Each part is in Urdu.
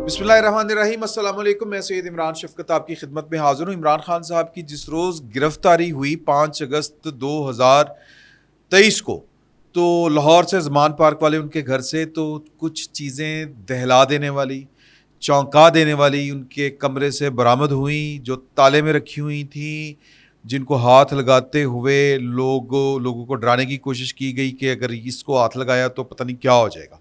بسم اللہ الرحمن الرحیم. السلام علیکم. میں سید عمران شفقت آپ کی خدمت میں حاضر ہوں. عمران خان صاحب کی جس روز گرفتاری ہوئی 5 اگست 2023 کو، تو لاہور سے زمان پارک والے ان کے گھر سے تو کچھ چیزیں دہلا دینے والی، چونکا دینے والی ان کے کمرے سے برآمد ہوئیں، جو تالے میں رکھی ہوئی تھیں، جن کو ہاتھ لگاتے ہوئے لوگوں کو ڈرانے کی کوشش کی گئی کہ اگر اس کو ہاتھ لگایا تو پتہ نہیں کیا ہو جائے گا.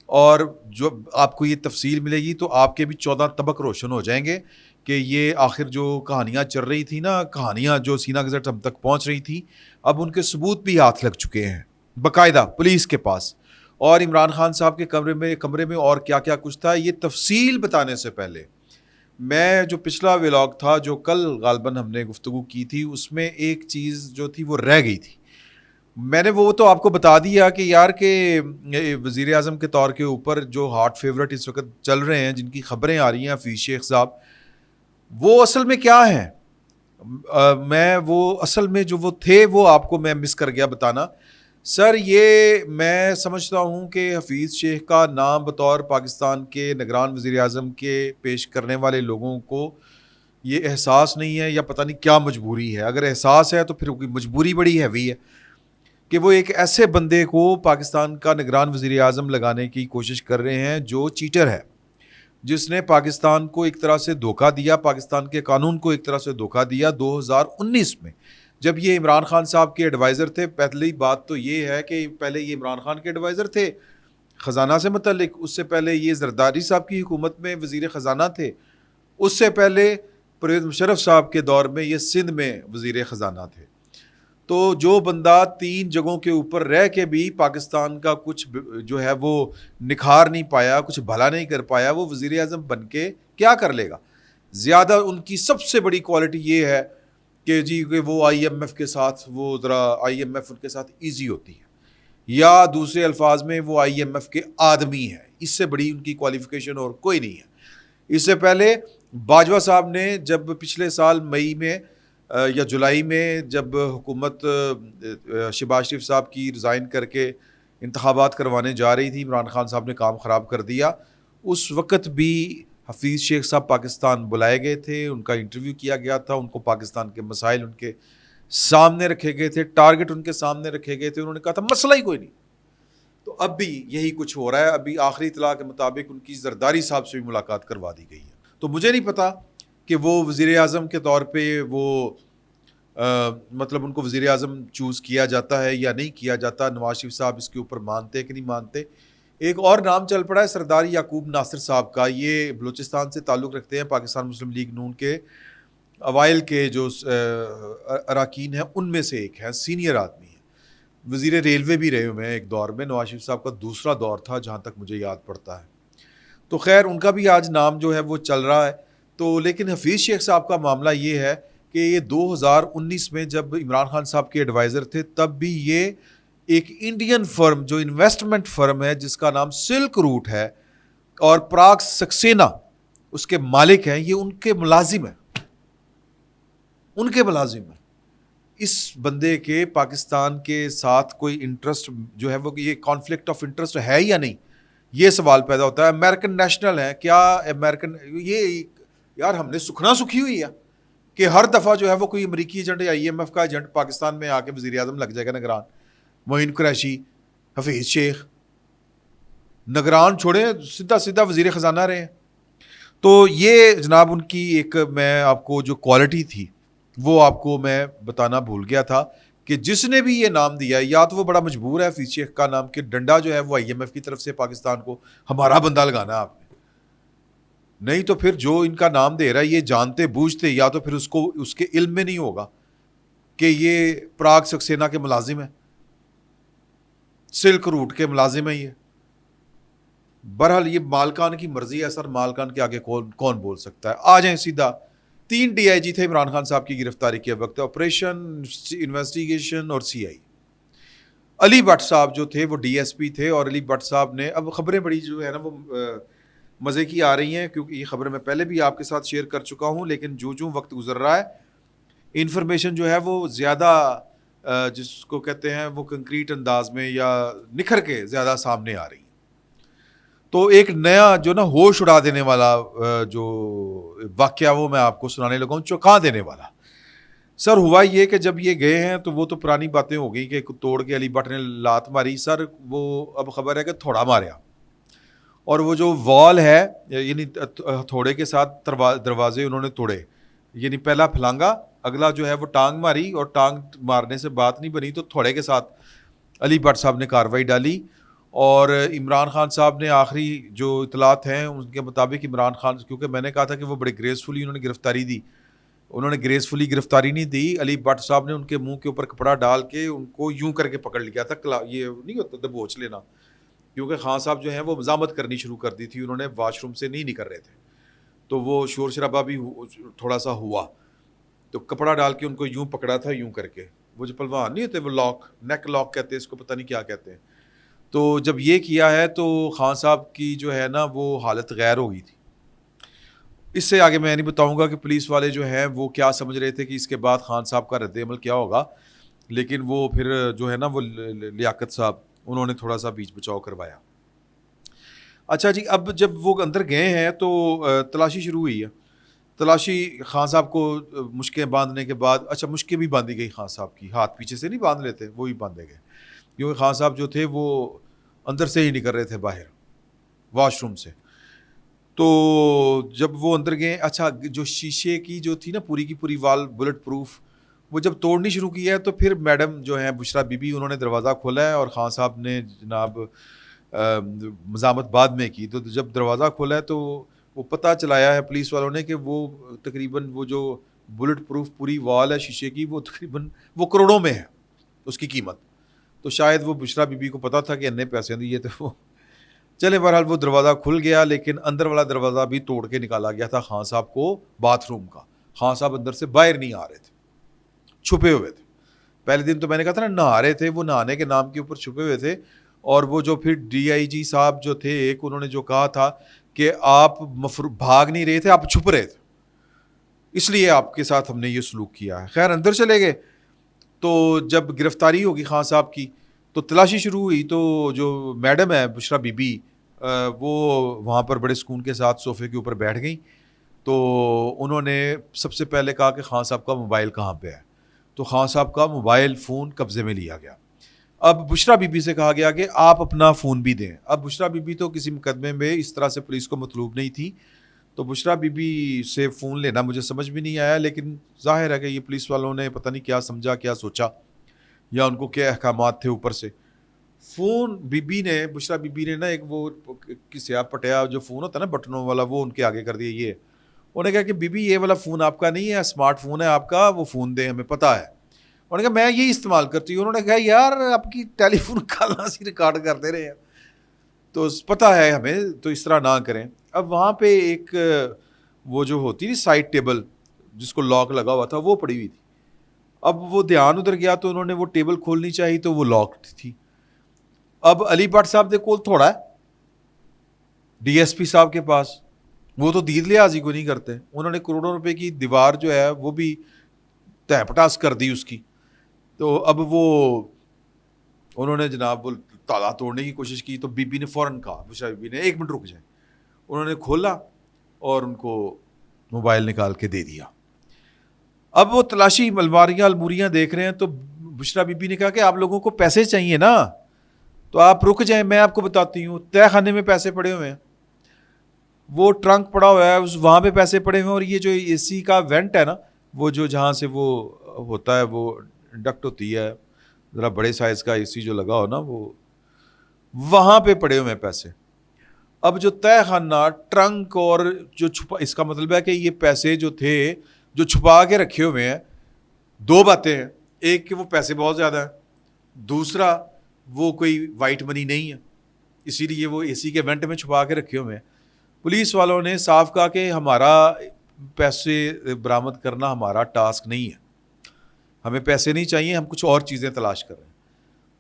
اور جو آپ کو یہ تفصیل ملے گی تو آپ کے بھی 14 طبق روشن ہو جائیں گے کہ یہ آخر جو کہانیاں چل رہی تھی نا، کہانیاں جو سینہ گزٹ ہم تک پہنچ رہی تھی، اب ان کے ثبوت بھی ہاتھ لگ چکے ہیں باقاعدہ پولیس کے پاس. اور عمران خان صاحب کے کمرے میں اور کیا کیا کچھ تھا، یہ تفصیل بتانے سے پہلے میں جو پچھلا ولاگ تھا جو کل غالباً ہم نے گفتگو کی تھی، اس میں ایک چیز جو تھی وہ رہ گئی تھی. میں نے وہ تو آپ کو بتا دیا کہ یار کہ وزیر اعظم کے طور کے اوپر جو ہاٹ فیورٹ اس وقت چل رہے ہیں، جن کی خبریں آ رہی ہیں، حفیظ شیخ صاحب، وہ اصل میں کیا ہیں. میں وہ اصل میں جو وہ تھے وہ آپ کو میں مس کر گیا بتانا. سر یہ میں سمجھتا ہوں کہ حفیظ شیخ کا نام بطور پاکستان کے نگران وزیر اعظم کے پیش کرنے والے لوگوں کو یہ احساس نہیں ہے، یا پتہ نہیں کیا مجبوری ہے. اگر احساس ہے تو پھر مجبوری بڑی ہیوی ہے کہ وہ ایک ایسے بندے کو پاکستان کا نگران وزیر اعظم لگانے کی کوشش کر رہے ہیں جو چیٹر ہے، جس نے پاکستان کو ایک طرح سے دھوکہ دیا، پاکستان کے قانون کو ایک طرح سے دھوکہ دیا 2019 میں جب یہ عمران خان صاحب کے ایڈوائزر تھے. پہلی بات تو یہ ہے کہ پہلے یہ عمران خان کے ایڈوائزر تھے خزانہ سے متعلق، اس سے پہلے یہ زرداری صاحب کی حکومت میں وزیر خزانہ تھے، اس سے پہلے پرویز مشرف صاحب کے دور میں یہ سندھ میں وزیر خزانہ تھے. تو جو بندہ 3 جگہوں کے اوپر رہ کے بھی پاکستان کا کچھ جو ہے وہ نکھار نہیں پایا، کچھ بھلا نہیں کر پایا، وہ وزیر اعظم بن کے کیا کر لے گا. زیادہ ان کی سب سے بڑی کوالٹی یہ ہے کہ جی کہ وہ آئی ایم ایف کے ساتھ، وہ ذرا آئی ایم ایف ان کے ساتھ ایزی ہوتی ہے، یا دوسرے الفاظ میں وہ آئی ایم ایف کے آدمی ہیں. اس سے بڑی ان کی کوالیفیکیشن اور کوئی نہیں ہے. اس سے پہلے باجوہ صاحب نے جب پچھلے سال مئی میں یا جولائی میں جب حکومت شہباز شریف صاحب کی ریزائن کر کے انتخابات کروانے جا رہی تھی، عمران خان صاحب نے کام خراب کر دیا، اس وقت بھی حفیظ شیخ صاحب پاکستان بلائے گئے تھے، ان کا انٹرویو کیا گیا تھا، ان کو پاکستان کے مسائل ان کے سامنے رکھے گئے تھے، ٹارگٹ ان کے سامنے رکھے گئے تھے، انہوں نے کہا تھا مسئلہ ہی کوئی نہیں. تو اب بھی یہی کچھ ہو رہا ہے. ابھی آخری اطلاع کے مطابق ان کی زرداری صاحب سے بھی ملاقات کروا دی گئی ہے. تو مجھے نہیں پتا کہ وہ وزیر اعظم کے طور پہ وہ مطلب ان کو وزیر اعظم چوز کیا جاتا ہے یا نہیں کیا جاتا. نواز شریف صاحب اس کے اوپر مانتے کہ نہیں مانتے. ایک اور نام چل پڑا ہے سردار یعقوب ناصر صاحب کا. یہ بلوچستان سے تعلق رکھتے ہیں، پاکستان مسلم لیگ نون کے اوائل کے جو اراکین ہیں ان میں سے ایک ہیں، سینئر آدمی ہیں، وزیر ریلوے بھی رہے ہوئے ہیں ایک دور میں. نواز شریف صاحب کا دوسرا دور تھا جہاں تک مجھے یاد پڑتا ہے. تو خیر ان کا بھی آج نام جو ہے وہ چل رہا ہے. تو لیکن حفیظ شیخ صاحب کا معاملہ یہ ہے کہ یہ 2019 میں جب عمران خان صاحب کے ایڈوائزر تھے، تب بھی یہ ایک انڈین فرم جو انویسٹمنٹ فرم ہے جس کا نام سلک روٹ ہے اور پراگ سکسینہ اس کے مالک ہیں، یہ ان کے ملازم ہیں. اس بندے کے پاکستان کے ساتھ کوئی انٹرسٹ جو ہے وہ یہ کانفلکٹ آف انٹرسٹ ہے یا نہیں، یہ سوال پیدا ہوتا ہے. امریکن نیشنل ہے کیا امریکن؟ یہ یار ہم نے سکھنا سکھی ہوئی ہے کہ ہر دفعہ جو ہے وہ کوئی امریکی ایجنٹ یا آئی ایم ایف کا ایجنٹ پاکستان میں آ کے وزیر اعظم لگ جائے گا نگران. معین قریشی، حفیظ شیخ نگران چھوڑیں، سیدھا وزیر خزانہ رہے ہیں. تو یہ جناب ان کی ایک میں آپ کو جو کوالٹی تھی وہ آپ کو میں بتانا بھول گیا تھا کہ جس نے بھی یہ نام دیا ہے یا تو وہ بڑا مجبور ہے حفیظ شیخ کا نام کہ ڈنڈا جو ہے وہ آئی ایم ایف کی طرف سے پاکستان کو ہمارا بندہ لگانا ہے آپ نے، نہیں تو پھر جو ان کا نام دے رہا ہے یہ جانتے بوجھتے، یا تو پھر اس کے علم میں نہیں ہوگا کہ یہ پراگ سکسینہ کے ملازم ہیں، سلک روٹ کے ملازم ہیں. یہ بہرحال یہ مالکان کی مرضی ہے سر، مالکان کے آگے کون بول سکتا ہے. آ جائیں سیدھا. 3 ڈی آئی جی تھے عمران خان صاحب کی گرفتاری کے وقت، آپریشن، انویسٹیگیشن اور سی آئی. علی بٹ صاحب جو تھے وہ ڈی ایس پی تھے، اور علی بٹ صاحب نے اب خبریں بڑی جو ہے نا وہ مزے کی آ رہی ہیں، کیونکہ یہ خبریں میں پہلے بھی آپ کے ساتھ شیئر کر چکا ہوں، لیکن جو وقت گزر رہا ہے انفارمیشن جو ہے وہ زیادہ جس کو کہتے ہیں وہ کنکریٹ انداز میں یا نکھر کے زیادہ سامنے آ رہی ہے. تو ایک نیا جو نا ہوش اڑا دینے والا جو واقعہ وہ میں آپ کو سنانے لگا ہوں, چونکا دینے والا. سر ہوا یہ کہ جب یہ گئے ہیں تو وہ تو پرانی باتیں ہو گئی کہ توڑ کے علی بٹ نے لات ماری. سر وہ اب خبر ہے کہ تھوڑا ماریا, اور وہ جو وال ہے یعنی تھوڑے کے ساتھ دروازے انہوں نے توڑے, یعنی پہلا پھلانگا, اگلا جو ہے وہ ٹانگ ماری, اور ٹانگ مارنے سے بات نہیں بنی تو تھوڑے کے ساتھ علی بٹ صاحب نے کارروائی ڈالی. اور عمران خان صاحب نے آخری جو اطلاعات ہیں ان کے مطابق عمران خان, کیونکہ میں نے کہا تھا کہ وہ بڑے گریسفلی انہوں نے گرفتاری دی, انہوں نے گریسفلی گرفتاری نہیں دی. علی بٹ صاحب نے ان کے منہ کے اوپر کپڑا ڈال کے ان کو یوں کر کے پکڑ لیا تھا, یہ نہیں ہوتا دبوچ لینا, کیونکہ خان صاحب جو ہیں وہ مزاحمت کرنی شروع کر دی تھی, انہوں نے واش روم سے نہیں نکل رہے تھے, تو وہ شور شرابہ بھی تھوڑا سا ہوا, تو کپڑا ڈال کے ان کو یوں پکڑا تھا یوں کر کے, وہ جو پلوان نہیں ہوتے وہ لاک, نیک لاک کہتے ہیں اس کو, پتہ نہیں کیا کہتے ہیں. تو جب یہ کیا ہے تو خان صاحب کی جو ہے نا وہ حالت غیر ہو گئی تھی. اس سے آگے میں نہیں بتاؤں گا کہ پولیس والے جو ہیں وہ کیا سمجھ رہے تھے کہ اس کے بعد خان صاحب کا رد عمل کیا ہوگا, لیکن وہ پھر جو ہے نا وہ لیاقت صاحب انہوں نے تھوڑا سا بیچ بچاؤ کروایا. اچھا جی, اب جب وہ اندر گئے ہیں تو تلاشی شروع ہوئی ہے. تلاشی خان صاحب کو مشکیں باندھنے کے بعد, اچھا مشکیں بھی باندھی گئی خان صاحب کی, ہاتھ پیچھے سے نہیں باندھ لیتے وہ بھی باندھے گئے, کیونکہ خان صاحب جو تھے وہ اندر سے ہی نکل رہے تھے باہر واش روم سے. تو جب وہ اندر گئے, اچھا جو شیشے کی جو تھی نا پوری کی پوری وال بلٹ پروف, وہ جب توڑنی شروع کی ہے تو پھر میڈم جو ہیں بشرا بی بی انہوں نے دروازہ کھولا ہے, اور خان صاحب نے جناب مزاحمت بعد میں کی. تو جب دروازہ کھولا ہے تو وہ پتہ چلایا ہے پولیس والوں نے کہ وہ تقریباً وہ جو بلٹ پروف پوری وال ہے شیشے کی وہ تقریباً وہ کروڑوں میں ہے اس کی قیمت. تو شاید وہ بشرا بی بی کو پتہ تھا کہ اتنے پیسے دیے تھے وہ, چلے بہرحال وہ دروازہ کھل گیا, لیکن اندر والا دروازہ بھی توڑ کے نکالا گیا تھا خان صاحب کو باتھ روم کا. خان صاحب اندر سے باہر نہیں آ رہے تھے, چھپے ہوئے تھے. پہلے دن تو میں نے کہا تھا نا نہا رہے تھے, وہ نہانے کے نام کے اوپر چھپے ہوئے تھے. اور وہ جو پھر ڈی آئی جی صاحب جو تھے ایک, انہوں نے جو کہا تھا کہ آپ بھاگ نہیں رہے تھے, آپ چھپ رہے تھے, اس لیے آپ کے ساتھ ہم نے یہ سلوک کیا ہے. خیر اندر چلے گئے. تو جب گرفتاری ہوگی خان صاحب کی تو تلاشی شروع ہوئی, تو جو میڈم ہے بشرا بی بی وہ وہاں پر بڑے سکون کے ساتھ صوفے کے اوپر بیٹھ گئیں. تو انہوں نے سب سے پہلے کہا کہ خان صاحب کا موبائل کہاں پہ ہے, تو خان صاحب کا موبائل فون قبضے میں لیا گیا. اب بشرا بی بی سے کہا گیا کہ آپ اپنا فون بھی دیں. اب بشرا بی بی تو کسی مقدمے میں اس طرح سے پولیس کو مطلوب نہیں تھی, تو بشرا بی بی سے فون لینا مجھے سمجھ بھی نہیں آیا, لیکن ظاہر ہے کہ یہ پولیس والوں نے پتہ نہیں کیا سمجھا کیا سوچا, یا ان کو کیا احکامات تھے اوپر سے. فون بی بی نے بشرا بی بی نے نا ایک وہ سیاہ پٹیا جو فون ہوتا ہے نا بٹنوں والا, وہ ان کے آگے کر دیا. یہ انہوں نے کہا کہ بی بی یہ والا فون آپ کا نہیں ہے, اسمارٹ فون ہے آپ کا, وہ فون دیں ہمیں پتہ ہے. انہوں نے کہا میں یہی استعمال کرتی ہوں. انہوں نے کہا یار آپ کی ٹیلی فون کالیں سے ریکارڈ کرتے رہے ہیں, تو پتہ ہے ہمیں, تو اس طرح نہ کریں. اب وہاں پہ ایک وہ جو ہوتی نا سائڈ ٹیبل جس کو لاک لگا ہوا تھا وہ پڑی ہوئی تھی. اب وہ دھیان ادھر گیا تو انہوں نے وہ ٹیبل کھولنی چاہی تو وہ لاکڈ تھی. اب علی بٹ صاحب دے کول تھوڑا ہے ڈی ایس پی صاحب کے پاس, وہ تو دید لحاظ ہی کو نہیں کرتے. انہوں نے کروڑوں روپے کی دیوار جو ہے وہ بھی تہ پٹاس کر دی اس کی. تو اب وہ انہوں نے جناب تالا توڑنے کی کوشش کی, تو بی بی نے فوراً کہا, بشرا بی بی نے, ایک منٹ رک جائیں. انہوں نے کھولا اور ان کو موبائل نکال کے دے دیا. اب وہ تلاشی الموریاں دیکھ رہے ہیں, تو بشرا بی بی نے کہا کہ آپ لوگوں کو پیسے چاہیے نا, تو آپ رک جائیں, میں آپ کو بتاتی ہوں. تہ خانے میں پیسے پڑے ہوئے ہیں, وہ ٹرنک پڑا ہوا ہے وہاں پہ پیسے پڑے ہوئے ہیں, اور یہ جو اے سی کا وینٹ ہے نا, وہ جو جہاں سے وہ ہوتا ہے وہ ڈکٹ ہوتی ہے, ذرا بڑے سائز کا اے سی جو لگا ہو نا, وہ وہاں پہ پڑے ہوئے ہیں پیسے. اب جو تہ خانہ ٹرنک اور جو چھپا, اس کا مطلب ہے کہ یہ پیسے جو تھے جو چھپا کے رکھے ہوئے ہیں, دو باتیں ہیں. ایک کہ وہ پیسے بہت زیادہ ہیں, دوسرا وہ کوئی وائٹ منی نہیں ہے, اسی لیے وہ اے سی کے وینٹ میں چھپا کے رکھے ہوئے ہیں. پولیس والوں نے صاف کہا کہ ہمارا پیسے برآمد کرنا ہمارا ٹاسک نہیں ہے, ہمیں پیسے نہیں چاہیے, ہم کچھ اور چیزیں تلاش کر رہے ہیں.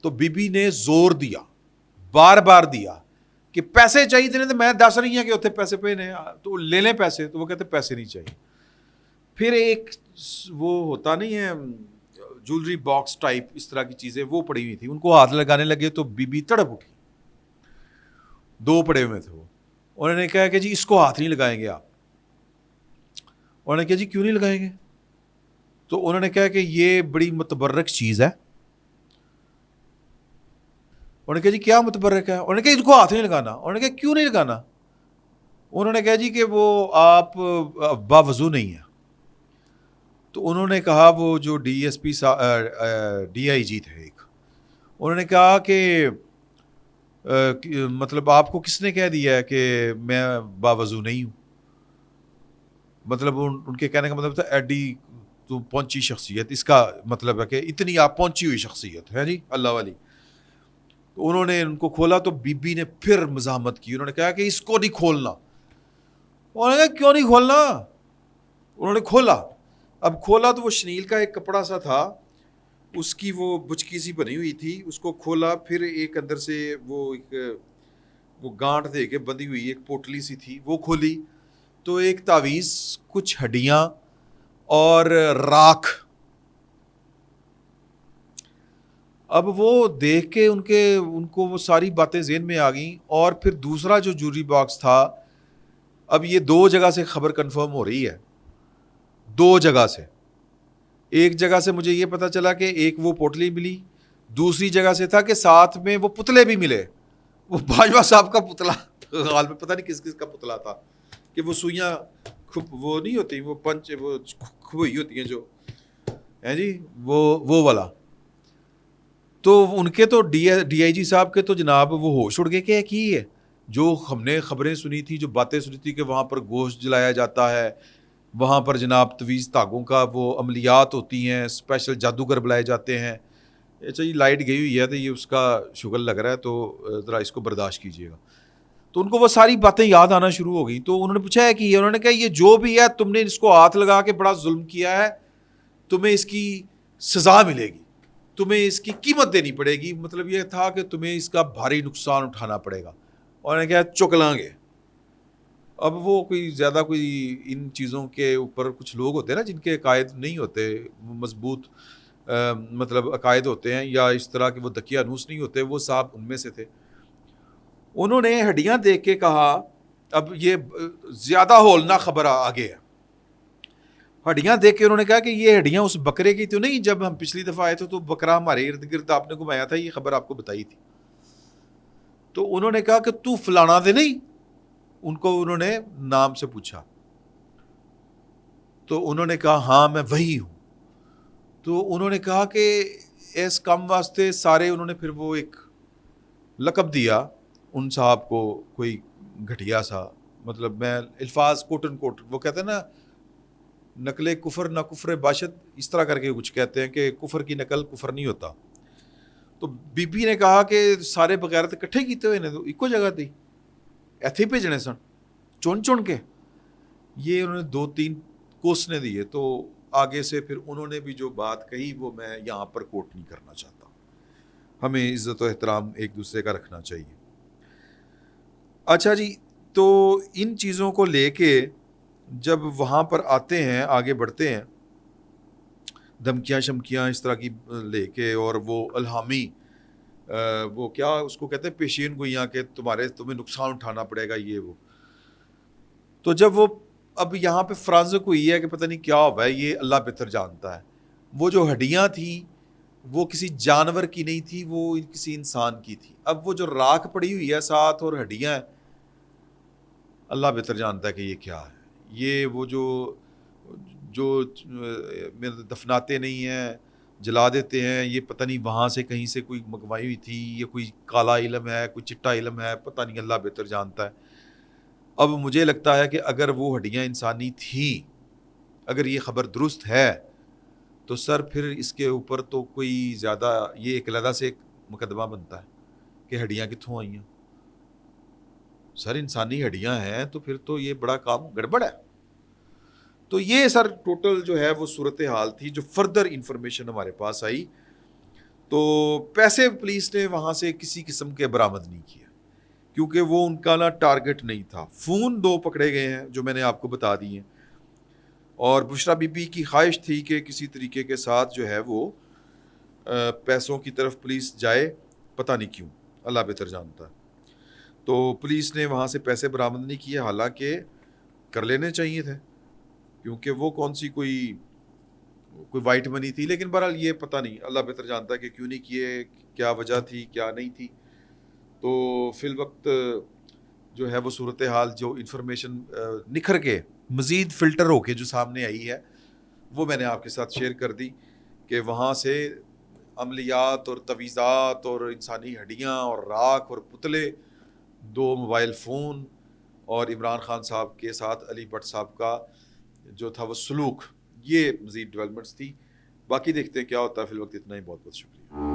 تو بی بی نے زور دیا, بار بار دیا کہ پیسے چاہیے تھے, تو میں دس رہی ہوں کہ اتنے پیسے پہ نے, تو لے لیں پیسے. تو وہ کہتے پیسے نہیں چاہیے. پھر ایک وہ ہوتا نہیں ہے جولری باکس ٹائپ اس طرح کی چیزیں وہ پڑی ہوئی تھی, ان کو ہاتھ لگانے لگے تو بی بی تڑپ اٹھی. دو پڑے ہوئے تھے وہ. انہوں نے کہا کہ جی اس کو ہاتھ نہیں لگائیں گے آپ. انہوں نے کہا جی کیوں نہیں لگائیں گے؟ تو انہوں نے کہا کہ یہ بڑی متبرک چیز ہے. انہوں نے کہا جی کیا متبرک ہے؟ انہوں نے کہا ان کو ہاتھ نہیں لگانا. انہوں نے کہا کیوں نہیں لگانا؟ انہوں نے کہا جی کہ وہ آپ باوضو نہیں ہیں. تو انہوں نے کہا وہ جو D S P D I G تھے ایک, انہوں نے کہا کہ مطلب آپ کو کس نے کہہ دیا ہے کہ میں باوضو نہیں ہوں؟ مطلب ان کے کہنے کا مطلب تھا ایڈی تو پہنچی شخصیت, اس کا مطلب ہے کہ اتنی آپ پہنچی ہوئی شخصیت ہے جی اللہ والی. تو انہوں نے ان کو کھولا تو بی بی نے پھر مزاحمت کی. انہوں نے کہا کہ اس کو نہیں کھولنا. انہوں نے کہا کیوں نہیں کھولنا؟ انہوں نے کھولا. اب کھولا تو وہ شنیل کا ایک کپڑا سا تھا, اس کی وہ بچکی سی بنی ہوئی تھی, اس کو کھولا. پھر ایک اندر سے وہ گانٹ دے کے بندھی ہوئی ایک پوٹلی سی تھی, وہ کھولی تو ایک تعویذ, کچھ ہڈیاں اور راکھ. اب وہ دیکھ کے ان کو وہ ساری باتیں ذہن میں آ گئیں. اور پھر دوسرا جو جوری باکس تھا, اب یہ دو جگہ سے خبر کنفرم ہو رہی ہے, دو جگہ سے. ایک جگہ سے مجھے یہ پتا چلا کہ ایک وہ پوٹلی ملی, دوسری جگہ سے تھا کہ ساتھ میں وہ پتلے بھی ملے. وہ باجوہ صاحب کا پتلا, غالب میں پتہ نہیں کس کس کا پتلا تھا, کہ وہ سوئیاں وہ نہیں ہوتی, وہ پنچ وہ کھوئی ہوتی ہیں جو ہیں جی, وہ والا. تو ان کے تو ڈی آئی جی صاحب کے تو جناب وہ ہوش اڑ گئے کہ کی ہے. جو ہم نے خبریں سنی تھی, جو باتیں سنی تھی کہ وہاں پر گوشت جلایا جاتا ہے, وہاں پر جناب تویز دھاگوں کا وہ عملیات ہوتی ہیں, اسپیشل جادوگر بلائے جاتے ہیں. اچھا جی لائٹ گئی ہوئی ہے تو یہ اس کا شغل لگ رہا ہے, تو ذرا اس کو برداشت کیجیے گا. تو ان کو وہ ساری باتیں یاد آنا شروع ہو گئی. تو انہوں نے پوچھا ہے کہ انہوں نے کہا یہ جو بھی ہے تم نے اس کو ہاتھ لگا کے بڑا ظلم کیا ہے, تمہیں اس کی سزا ملے گی, تمہیں اس کی قیمت دینی پڑے گی. مطلب یہ تھا کہ تمہیں اس کا بھاری نقصان اٹھانا پڑے گا. اور نے کہا چکلیں گے. اب وہ کوئی زیادہ کوئی ان چیزوں کے اوپر کچھ لوگ ہوتے ہیں نا جن کے عقائد نہیں ہوتے مضبوط, مطلب عقائد ہوتے ہیں یا اس طرح کے وہ دقیانوس نہیں ہوتے, وہ صاحب ان میں سے تھے. انہوں نے ہڈیاں دیکھ کے کہا, اب یہ زیادہ ہولناک خبر آگے ہے. ہڈیاں دیکھ کے انہوں نے کہا کہ یہ ہڈیاں اس بکرے کی تو نہیں, جب ہم پچھلی دفعہ آئے تھے تو بکرا ہمارے ارد گرد آپ نے گھمایا تھا, یہ خبر آپ کو بتائی تھی. تو انہوں نے کہا کہ تو فلانا دے نہیں, ان کو انہوں نے نام سے پوچھا. تو انہوں نے کہا ہاں میں وہی ہوں. تو انہوں نے کہا کہ اس کام واسطے سارے, انہوں نے پھر وہ ایک لقب دیا ان صاحب کو, کوئی گھٹیا سا, مطلب میں الفاظ کوٹ ان کوٹ, وہ کہتے ہیں نا نقل کفر نہ کفر باشد, اس طرح کر کے کچھ کہتے ہیں کہ کفر کی نقل کفر نہیں ہوتا. تو بی بی نے کہا کہ سارے بغیرت اکٹھے کیتے ہوئے نے تو ایکو جگہ تھی, ایتھے بھیجنے سن چن چن کے. یہ انہوں نے 2-3 کوسنے دیے. تو آگے سے پھر انہوں نے بھی جو بات کہی وہ میں یہاں پر کوٹ نہیں کرنا چاہتا. ہمیں عزت و احترام ایک دوسرے کا رکھنا چاہیے. اچھا جی, تو ان چیزوں کو لے کے جب وہاں پر آتے ہیں, آگے بڑھتے ہیں, دھمکیاں شمکیاں اس طرح کی لے کے, اور وہ الہامی وہ کیا اس کو کہتے ہیں پیشین گوئیاں کہ تمہیں نقصان اٹھانا پڑے گا یہ وہ. تو جب وہ اب یہاں پہ فرانزک ہوئی ہے کہ پتہ نہیں کیا ہوا ہے, یہ اللہ بہتر جانتا ہے. وہ جو ہڈیاں تھیں وہ کسی جانور کی نہیں تھی, وہ کسی انسان کی تھی. اب وہ جو راکھ پڑی ہوئی ہے ساتھ اور ہڈیاں ہیں, اللہ بہتر جانتا ہے کہ یہ کیا ہے. یہ وہ جو دفناتے نہیں ہیں, جلا دیتے ہیں, یہ پتہ نہیں وہاں سے کہیں سے کوئی منگوائی ہوئی تھی, یہ کوئی کالا علم ہے, کوئی چٹا علم ہے, پتہ نہیں, اللہ بہتر جانتا ہے. اب مجھے لگتا ہے کہ اگر وہ ہڈیاں انسانی تھیں, اگر یہ خبر درست ہے, تو سر پھر اس کے اوپر تو کوئی زیادہ یہ ایک علیحدہ سے ایک مقدمہ بنتا ہے کہ ہڈیاں کتھوں آئی ہیں. سر انسانی ہڈیاں ہیں تو پھر تو یہ بڑا کام گڑبڑ ہے. تو یہ سر ٹوٹل جو ہے وہ صورتحال تھی جو فردر انفارمیشن ہمارے پاس آئی. تو پیسے پولیس نے وہاں سے کسی قسم کے برآمد نہیں کیا, کیونکہ وہ ان کا نا ٹارگٹ نہیں تھا. فون 2 پکڑے گئے ہیں جو میں نے آپ کو بتا دی ہیں, اور بشرا بی بی کی خواہش تھی کہ کسی طریقے کے ساتھ جو ہے وہ پیسوں کی طرف پولیس جائے, پتہ نہیں کیوں, اللہ بہتر جانتا ہے. تو پولیس نے وہاں سے پیسے برآمد نہیں کیے، حالانکہ کر لینے چاہیے تھے کیونکہ وہ کون سی کوئی وائٹ منی تھی، لیکن بہرحال یہ پتہ نہیں، اللہ بہتر جانتا ہے کہ کیوں نہیں کیے، کیا وجہ تھی کیا نہیں تھی. تو فی الوقت جو ہے وہ صورتحال جو انفارمیشن نکھر کے مزید فلٹر ہو کے جو سامنے آئی ہے وہ میں نے آپ کے ساتھ شیئر کر دی کہ وہاں سے عملیات اور تویزات اور انسانی ہڈیاں اور راکھ اور پتلے، 2 موبائل فون، اور عمران خان صاحب کے ساتھ علی بٹ صاحب کا جو تھا وہ سلوک، یہ مزید ڈیولپمنٹس تھی. باقی دیکھتے ہیں کیا ہوتا ہے. فی الوقت اتنا ہی، بہت بہت شکریہ.